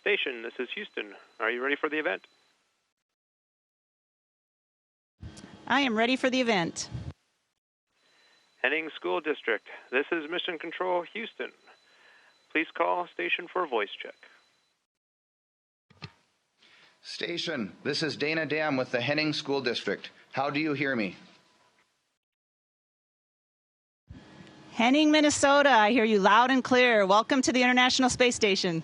Station, this is Houston. Are you ready for the event? I am ready for the event. Henning School District, this is Mission Control Houston. Please call station for a voice check. Station, this is Dana Dam with the Henning School District. How do you hear me? Henning, Minnesota, I hear you loud and clear. Welcome to the International Space Station.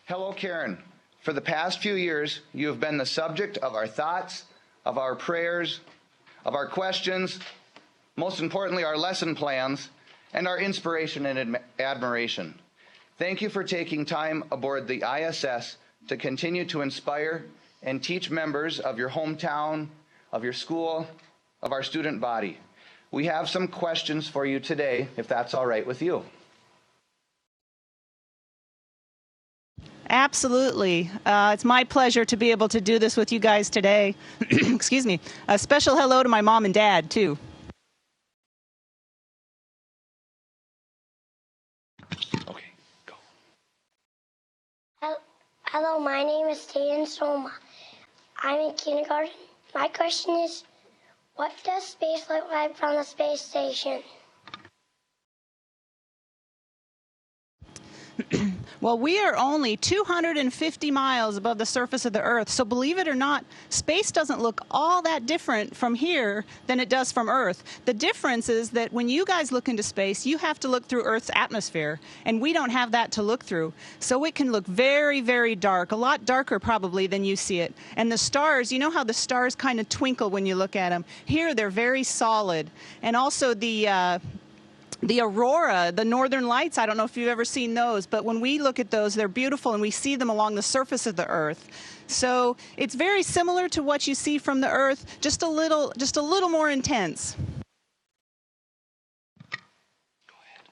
Hello, Karen. For the past few years, you have been the subject of our thoughts, of our prayers, of our questions, most importantly, our lesson plans, and our inspiration and admiration. Thank you for taking time aboard the ISS to continue to inspire and teach members of your hometown, of your school, of our student body. We have some questions for you today, if that's all right with you. Absolutely. It's my pleasure to be able to do this with you guys today. Excuse me. A special hello to my mom and dad, too. Okay, go. Hello, my name is Tayan Soma. I'm in kindergarten. My question is, what does space look like from the space station? Well, we are only 250 miles above the surface of the Earth, so believe it or not, space doesn't look all that different from here than it does from Earth. The difference is that when you guys look into space, you have to look through Earth's atmosphere, and we don't have that to look through. So it can look very, very dark, a lot darker probably than you see it. And the stars, you know how the stars kind of twinkle when you look at them? Here, they're very solid. And also the aurora, the northern lights, I don't know if you've ever seen those, but when we look at those, they're beautiful, and we see them along the surface of the Earth. So it's very similar to what you see from the Earth, just a little more intense. Go ahead.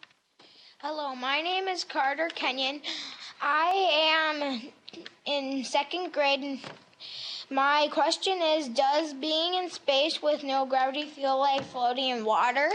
Hello, my name is Carter Kenyon. I am in second grade. My question is, does being in space with no gravity feel like floating in water?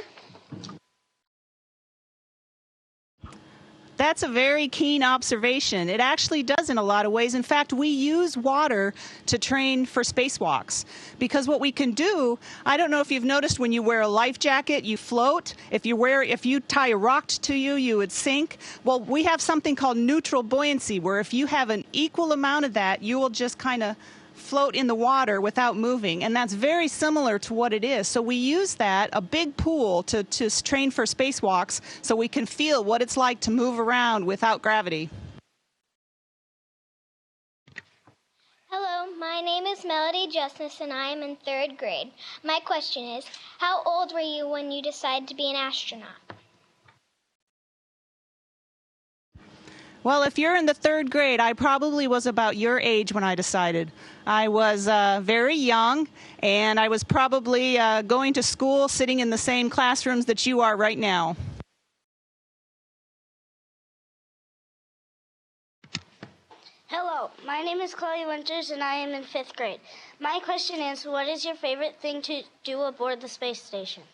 That's a very keen observation. It actually does in a lot of ways. In fact, we use water to train for spacewalks because what we can do, I don't know if you've noticed when you wear a life jacket, you float. If you tie a rock to you, you would sink. Well, we have something called neutral buoyancy where if you have an equal amount of that, you will just kind of float in the water without moving, and that's very similar to what it is. So we use that, a big pool, to train for spacewalks so we can feel what it's like to move around without gravity. Hello, my name is Melody Justice, and I am in third grade. My question is, how old were you when you decided to be an astronaut? Well, if you're in the third grade, I probably was about your age when I decided. I was very young, and I was probably going to school, sitting in the same classrooms that you are right now. Hello, my name is Chloe Winters, and I am in fifth grade. My question is, what is your favorite thing to do aboard the space station?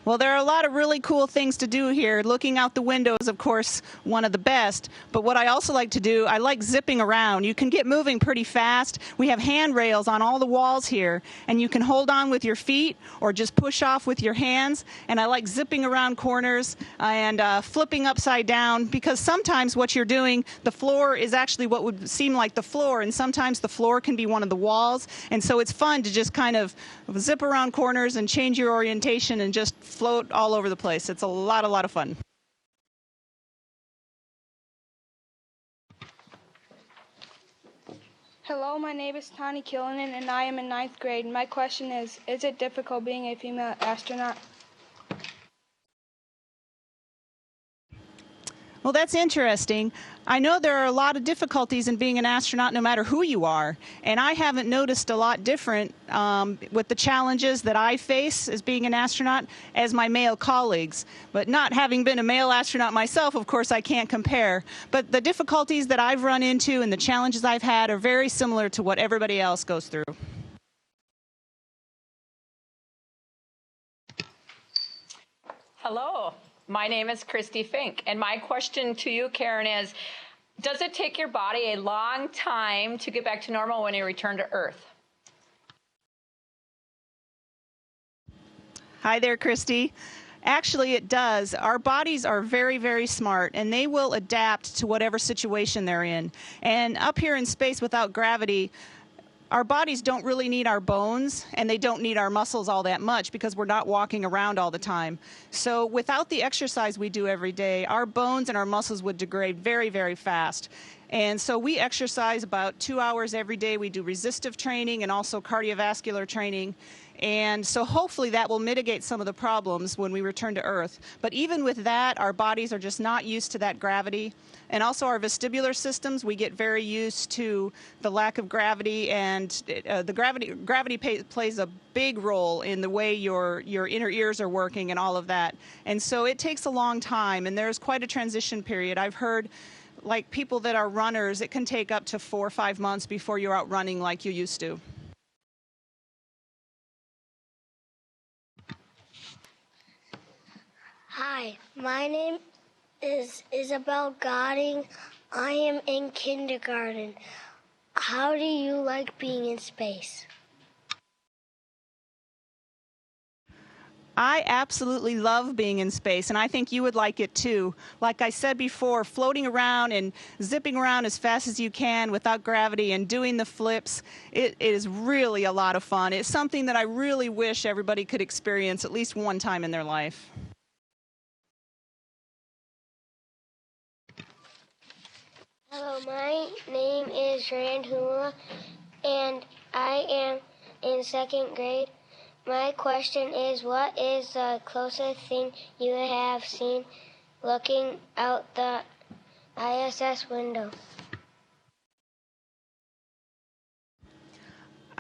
Well, there are a lot of really cool things to do here. Looking out the window is, of course, one of the best. But what I also like to do, I like zipping around. You can get moving pretty fast. We have handrails on all the walls here, and you can hold on with your feet or just push off with your hands. And I like zipping around corners and flipping upside down because sometimes what you're doing, the floor is actually what would seem like the floor, and sometimes the floor can be one of the walls. And so it's fun to just kind of zip around corners and change your orientation and just float all over the place. It's a lot of fun. Hello, my name is Tani Killinan, and I am in ninth grade. My question is it difficult being a female astronaut? Well, that's interesting. I know there are a lot of difficulties in being an astronaut no matter who you are, and I haven't noticed a lot different with the challenges that I face as being an astronaut as my male colleagues. But not having been a male astronaut myself, of course, I can't compare. But the difficulties that I've run into and the challenges I've had are very similar to what everybody else goes through. Hello, my name is Christy Fink, and my question to you, Karen, is, does it take your body a long time to get back to normal when you return to Earth? Hi there, Christy. Actually, it does. Our bodies are very, very smart, and they will adapt to whatever situation they're in. And up here in space without gravity, our bodies don't really need our bones, and they don't need our muscles all that much because we're not walking around all the time. So without the exercise we do every day, our bones and our muscles would degrade very, very fast. And so we exercise about 2 hours every day. We do resistive training and also cardiovascular training. And so hopefully that will mitigate some of the problems when we return to Earth. But even with that, our bodies are just not used to that gravity. And also our vestibular systems, we get very used to the lack of gravity, and the gravity plays a big role in the way your inner ears are working and all of that. And so it takes a long time, and there's quite a transition period. I've heard, like people that are runners, it can take up to 4 or 5 months before you're out running like you used to. Hi, my name is Isabel Godding. I am in kindergarten. How do you like being in space? I absolutely love being in space, and I think you would like it too. Like I said before, floating around and zipping around as fast as you can without gravity and doing the flips, it is really a lot of fun. It's something that I really wish everybody could experience at least one time in their life. Hello, my name is Rand Hula, and I am in second grade. My question is, what is the closest thing you have seen looking out the ISS window?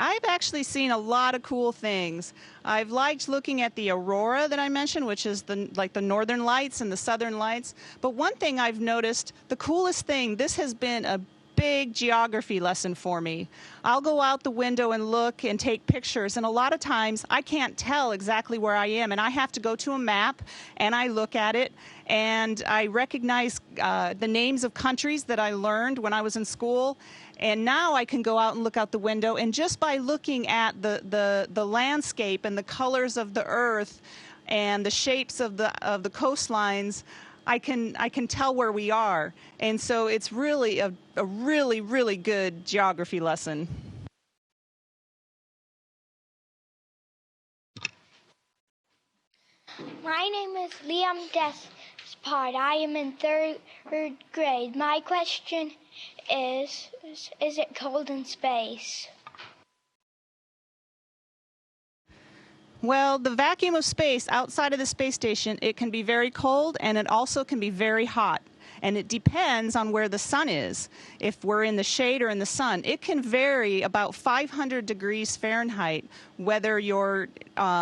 I've actually seen a lot of cool things. I've liked looking at the aurora that I mentioned, which is like the northern lights and the southern lights. But one thing I've noticed, the coolest thing, this has been a big geography lesson for me. I'll go out the window and look and take pictures, and a lot of times I can't tell exactly where I am, and I have to go to a map and I look at it, and I recognize the names of countries that I learned when I was in school. And now I can go out and look out the window, and just by looking at the landscape and the colors of the earth and the shapes of the coastlines, I can tell where we are. And so it's really a really, really good geography lesson. My name is Liam Despard. I am in third grade. My question is it cold in space? Well, the vacuum of space outside of the space station, it can be very cold, and it also can be very hot. And it depends on where the sun is. If we're in the shade or in the sun, it can vary about 500 degrees Fahrenheit, whether you're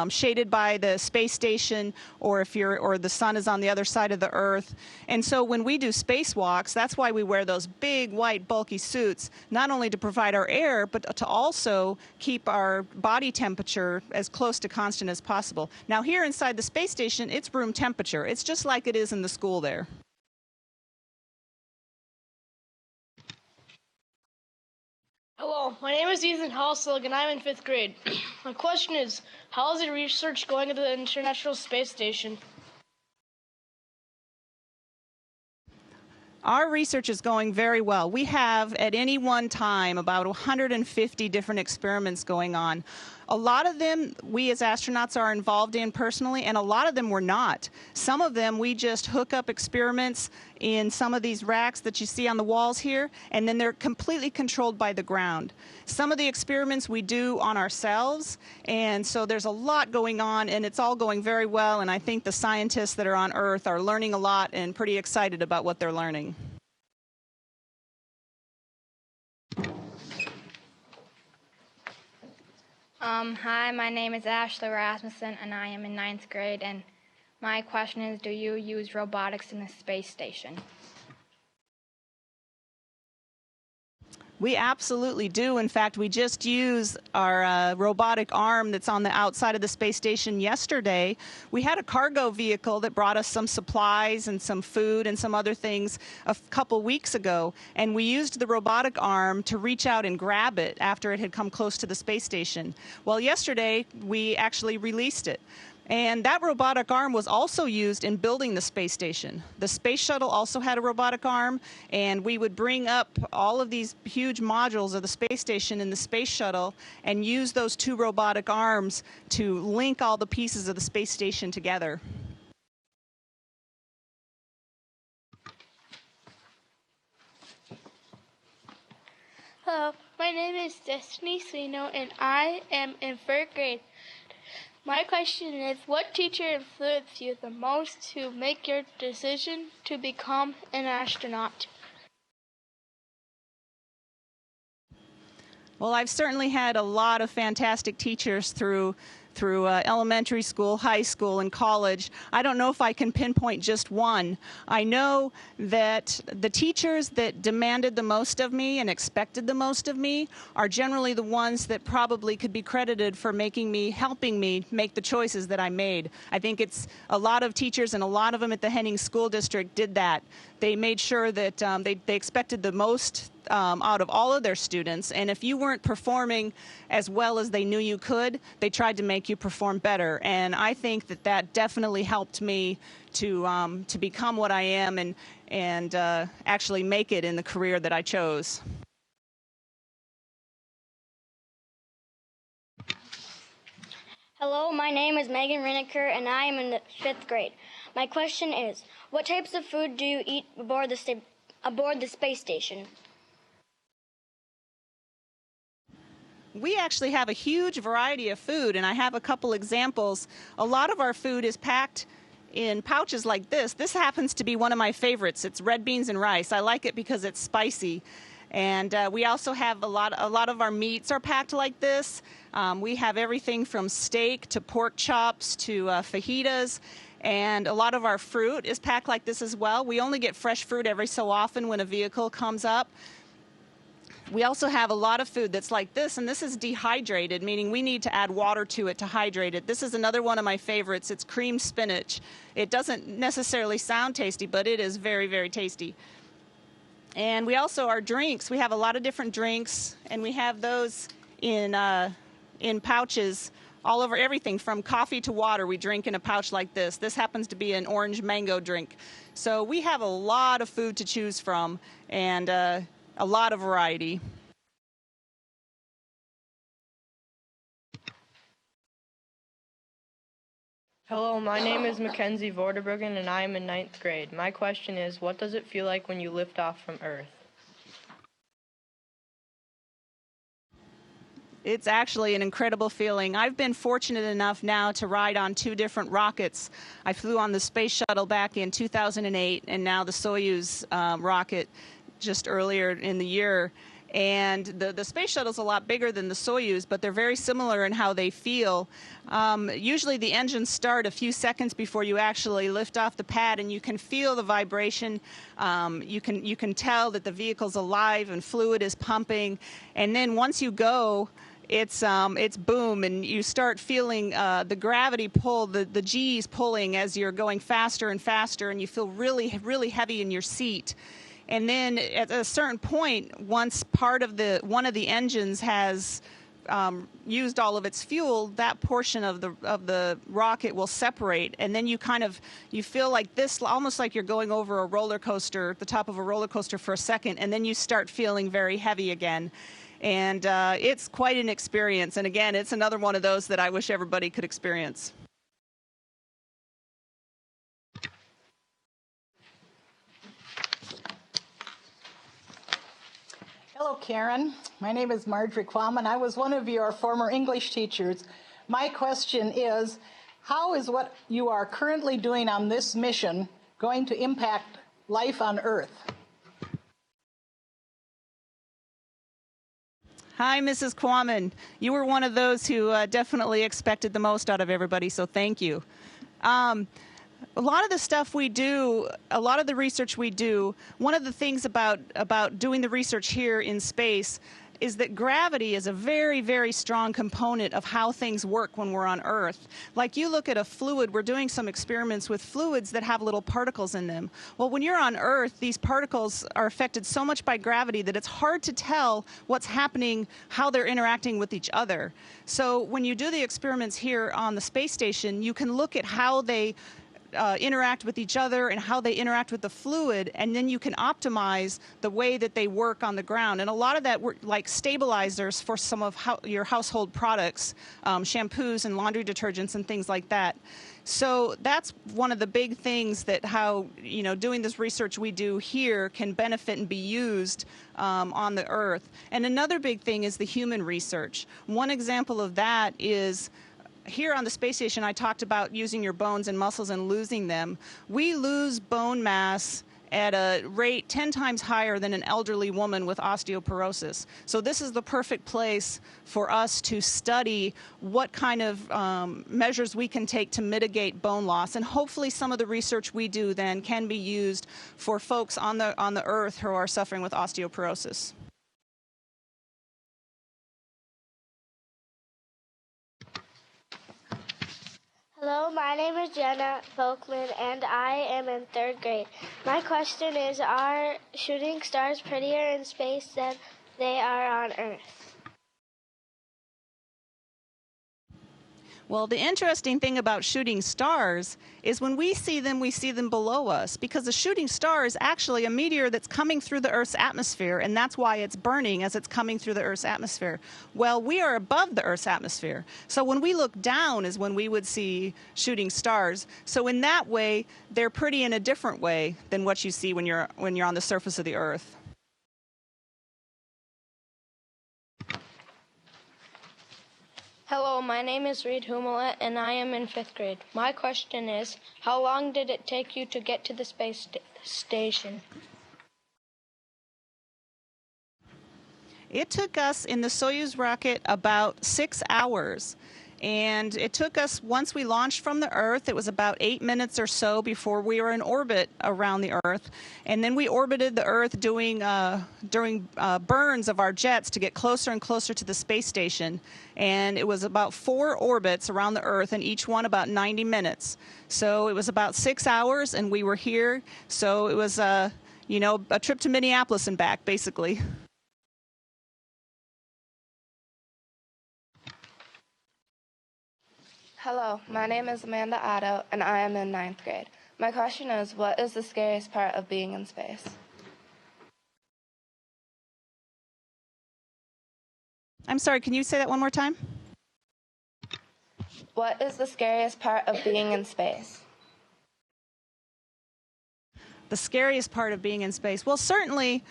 shaded by the space station or or the sun is on the other side of the Earth. And so when we do spacewalks, that's why we wear those big, white, bulky suits, not only to provide our air, but to also keep our body temperature as close to constant as possible. Now, here inside the space station, it's room temperature. It's just like it is in the school there. Hello, my name is Ethan Halselig, and I'm in 5th grade. My question is, how is the research going at the International Space Station? Our research is going very well. We have, at any one time, about 150 different experiments going on. A lot of them we as astronauts are involved in personally, and a lot of them we're not. Some of them we just hook up experiments in some of these racks that you see on the walls here, and then they're completely controlled by the ground. Some of the experiments we do on ourselves, and so there's a lot going on, and it's all going very well, and I think the scientists that are on Earth are learning a lot and pretty excited about what they're learning. Hi, my name is Ashley Rasmussen, and I am in 9th grade, and my question is, do you use robotics in the space station? We absolutely do. In fact, we just used our robotic arm that's on the outside of the space station yesterday. We had a cargo vehicle that brought us some supplies and some food and some other things a couple weeks ago, and we used the robotic arm to reach out and grab it after it had come close to the space station. Well, yesterday we actually released it. And that robotic arm was also used in building the space station. The space shuttle also had a robotic arm, and we would bring up all of these huge modules of the space station in the space shuttle and use those two robotic arms to link all the pieces of the space station together. Hello, my name is Destiny Sino, and I am in 3rd grade. My question is, what teacher influenced you the most to make your decision to become an astronaut? Well, I've certainly had a lot of fantastic teachers through elementary school, high school, and college. I don't know if I can pinpoint just one. I know that the teachers that demanded the most of me and expected the most of me are generally the ones that probably could be credited for helping me make the choices that I made. I think it's a lot of teachers, and a lot of them at the Henning School District did that. They made sure that they expected the most out of all of their students, and if you weren't performing as well as they knew you could, they tried to make you perform better. And I think that definitely helped me to become what I am and actually make it in the career that I chose. Hello, my name is Megan Rineker, and I am in the 5th grade. My question is, what types of food do you eat aboard the space station? We actually have a huge variety of food, and I have a couple examples. A lot of our food is packed in pouches like this. This happens to be one of my favorites. It's red beans and rice. I like it because it's spicy. And we also have a lot of our meats are packed like this. We have everything from steak to pork chops to fajitas. And a lot of our fruit is packed like this as well. We only get fresh fruit every so often when a vehicle comes up. We also have a lot of food that's like this, and this is dehydrated, meaning we need to add water to it to hydrate it. This is another one of my favorites. It's cream spinach. It doesn't necessarily sound tasty, but it is very, very tasty. And we also, our drinks, we have a lot of different drinks, and we have those in pouches all over everything from coffee to water. We drink in a pouch like this. This happens to be an orange mango drink. So we have a lot of food to choose from, and a lot of variety. Hello, my name is Mackenzie Vorderbruggen, and I am in 9th grade. My question is, what does it feel like when you lift off from Earth? It's actually an incredible feeling. I've been fortunate enough now to ride on 2 different rockets. I flew on the space shuttle back in 2008, and now the Soyuz rocket just earlier in the year. And the space shuttle's a lot bigger than the Soyuz, but they're very similar in how they feel. Usually the engines start a few seconds before you actually lift off the pad, and you can feel the vibration. You can tell that the vehicle's alive and fluid is pumping. And then once you go, it's boom, and you start feeling the gravity pull, the G's pulling as you're going faster and faster, and you feel really, really heavy in your seat. And then at a certain point, once one of the engines has used all of its fuel, that portion of the rocket will separate, and then you feel like this, almost like you're going over a roller coaster, the top of a roller coaster for a second, and then you start feeling very heavy again. And it's quite an experience. And again, it's another one of those that I wish everybody could experience. Hello, Karen. My name is Marjorie Quam, and I was one of your former English teachers. My question is, how is what you are currently doing on this mission going to impact life on Earth? Hi, Mrs. Quammen. You were one of those who definitely expected the most out of everybody, so thank you. A lot of the stuff we do, a lot of the research we do, one of the things about doing the research here in space is that gravity is a very, very strong component of how things work when we're on Earth. Like you look at a fluid, we're doing some experiments with fluids that have little particles in them. Well, when you're on Earth, these particles are affected so much by gravity that it's hard to tell what's happening, how they're interacting with each other. So when you do the experiments here on the space station, you can look at how they interact with each other and how they interact with the fluid, and then you can optimize the way that they work on the ground. And a lot of that work, like stabilizers for some of your household products, shampoos and laundry detergents and things like that. So that's one of the big things that how, doing this research we do here can benefit and be used on the Earth. And another big thing is the human research. One example of that is here on the space station, I talked about using your bones and muscles and losing them. We lose bone mass at a rate 10 times higher than an elderly woman with osteoporosis. So this is the perfect place for us to study what kind of measures we can take to mitigate bone loss. And hopefully some of the research we do then can be used for folks on the Earth who are suffering with osteoporosis. Hello, my name is Jenna Folkman, and I am in 3rd grade. My question is, are shooting stars prettier in space than they are on Earth? Well, the interesting thing about shooting stars is when we see them below us, because a shooting star is actually a meteor that's coming through the Earth's atmosphere, and that's why it's burning as it's coming through the Earth's atmosphere. Well, we are above the Earth's atmosphere. So when we look down is when we would see shooting stars. So in that way, they're pretty in a different way than what you see when you're on the surface of the Earth. Hello, my name is Reed Humelet, and I am in 5th grade. My question is, how long did it take you to get to the space station? It took us in the Soyuz rocket about 6 hours. And it took us, once we launched from the Earth, it was about 8 minutes or so before we were in orbit around the Earth. And then we orbited the Earth doing burns of our jets to get closer and closer to the space station. And it was about 4 orbits around the Earth, and each one about 90 minutes. So it was about 6 hours, and we were here. So it was, a trip to Minneapolis and back, basically. Hello, my name is Amanda Otto, and I am in 9th grade. My question is, what is the scariest part of being in space? I'm sorry, can you say that one more time? What is the scariest part of being in space? The scariest part of being in space? Well, certainly,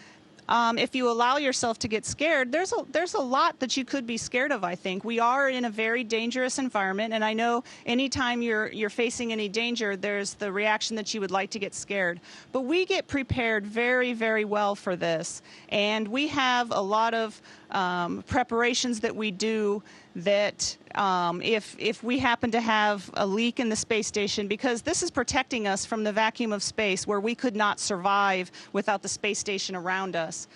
if you allow yourself to get scared, there's a lot that you could be scared of, I think. We are in a very dangerous environment, and I know anytime you're facing any danger, there's the reaction that you would like to get scared. But we get prepared very, very well for this, and we have a lot of preparations that we do that if we happen to have a leak in the space station, because this is protecting us from the vacuum of space where we could not survive without the space station around us.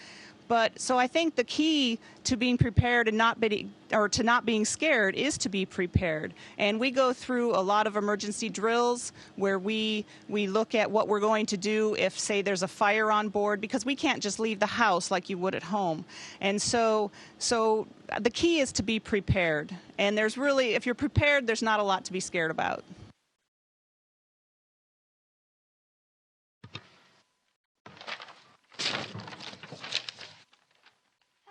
But so I think the key to being prepared and not being scared is to be prepared. And we go through a lot of emergency drills where we look at what we're going to do if, say, there's a fire on board, because we can't just leave the house like you would at home. And so the key is to be prepared. And there's really, if you're prepared, there's not a lot to be scared about.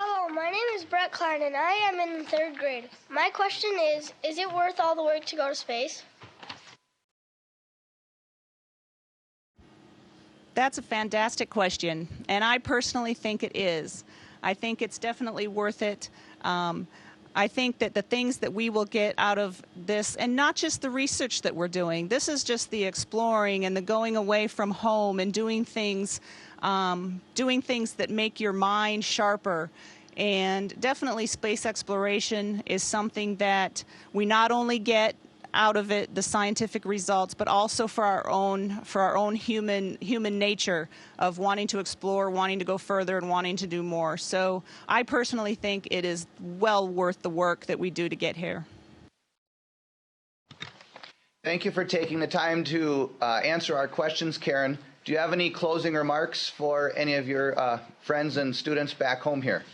Hello, my name is Brett Klein, and I am in 3rd grade. My question is it worth all the work to go to space? That's a fantastic question, and I personally think it is. I think it's definitely worth it. I think that the things that we will get out of this, and not just the research that we're doing, this is just the exploring and the going away from home and doing things that make your mind sharper. And definitely space exploration is something that we not only get out of it, the scientific results, but also for our own human nature of wanting to explore, wanting to go further, and wanting to do more. So I personally think it is well worth the work that we do to get here. Thank you for taking the time to answer our questions, Karen. Do you have any closing remarks for any of your friends and students back home here?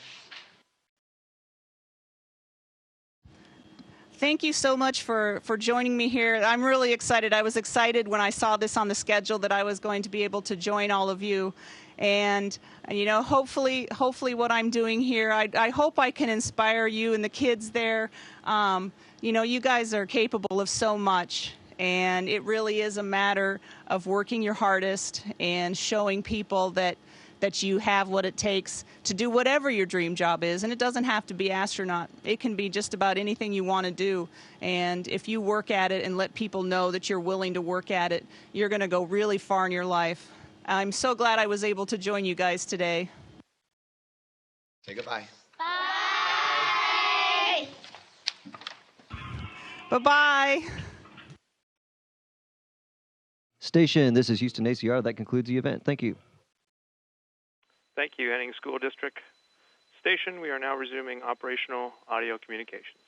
Thank you so much for joining me here. I'm really excited. I was excited when I saw this on the schedule that I was going to be able to join all of you. And, you know, hopefully what I'm doing here, I hope I can inspire you and the kids there. You know, you guys are capable of so much. And it really is a matter of working your hardest and showing people that you have what it takes to do whatever your dream job is. And it doesn't have to be astronaut. It can be just about anything you want to do. And if you work at it and let people know that you're willing to work at it, you're going to go really far in your life. I'm so glad I was able to join you guys today. Say goodbye. Bye. Bye-bye. Station, this is Houston ACR. That concludes the event. Thank you. Thank you, Henning School District. Station, we are now resuming operational audio communications.